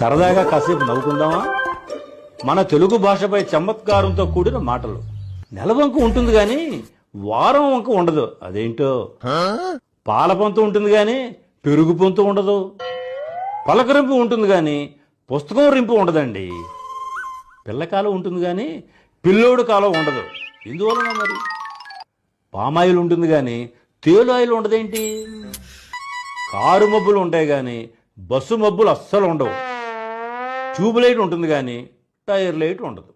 సరదాగా కాసేపు నవ్వుకుందామా? మన తెలుగు భాషపై చమత్కారంతో కూడిన మాటలు. నెలవంక ఉంటుంది గాని వారం వంక ఉండదు. అదేంటో. పాలపంతు ఉంటుంది గాని పెరుగు పొంతు ఉండదు. పలకరింపు ఉంటుంది గాని పుస్తకం రింపు ఉండదండి. పిల్లకాలం ఉంటుంది గాని పిల్లోడు కాలం ఉండదు. ఎందువలన మరి? పామాయిల్ ఉంటుంది గాని తేలు ఆయిల్ ఉండదేంటి? కారు మబ్బులు ఉంటాయి గాని బస్సు మబ్బులు అస్సలు ఉండవు. ట్యూబ్ లైట్ ఉంటుంది కానీ టైర్ లైట్ ఉండదు.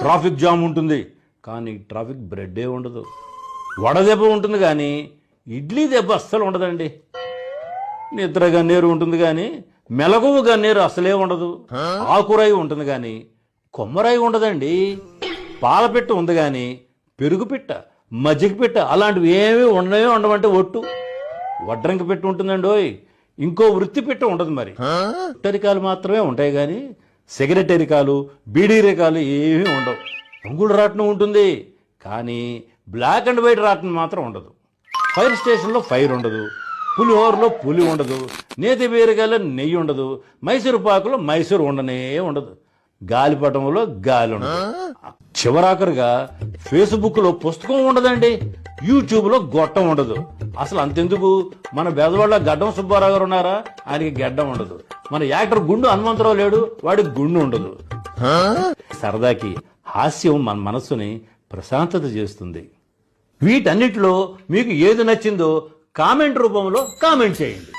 ట్రాఫిక్ జామ్ ఉంటుంది కానీ ట్రాఫిక్ బ్రెడ్డే ఉండదు. వడదెబ్బ ఉంటుంది కానీ ఇడ్లీ దెబ్బ అస్సలు ఉండదండి. నిద్ర గన్నేరు ఉంటుంది కానీ మెలకువ గన్నేరు అసలే ఉండదు. ఆకురాయి ఉంటుంది కానీ కొమ్మరాయి ఉండదండి. పాలపిట్ట ఉంది కానీ పెరుగు పిట్ట, మజ్జిగ పిట్ట అలాంటివి ఏమీ ఉండవంటే ఒట్టు. వడ్రంకి పెట్టి ఉంటుందండి. ఓయ్, ఇంకో వృత్తి పెట్ట ఉండదు. మరి టరికాలు మాత్రమే ఉంటాయి కానీ సిగరెట్ ఎరికాలు, బీడీ రేకాలు ఏమీ ఉండవు. రంగుల రాట్నం ఉంటుంది కానీ బ్లాక్ అండ్ వైట్ రాట్నం మాత్రం ఉండదు. ఫైర్ స్టేషన్లో ఫైర్ ఉండదు. పులిహోరలో పులి ఉండదు. నేతి బీరకాయలో నెయ్యి ఉండదు. మైసూరు పాకులో మైసూరు ఉండనే ఉండదు. గాలిపటంలో గాలి ఉండదు. చివరాఖరుగా ఫేస్బుక్లో పుస్తకం ఉండదండి. యూట్యూబ్లో గొట్టం ఉండదు. అసలు అంతెందుకు, మన బెదవాళ్ళ గడ్డం సుబ్బారావు గారు ఉన్నారా, ఆయనకి గడ్డం ఉండదు. మన యాక్టర్ గుండు హనుమంతరావు లేడు, వాడికి గుండు ఉండదు. సరదాకి హాస్యం మన మనస్సుని ప్రశాంతత చేస్తుంది. వీటన్నిటిలో మీకు ఏది నచ్చిందో కామెంట్ రూపంలో కామెంట్ చేయండి.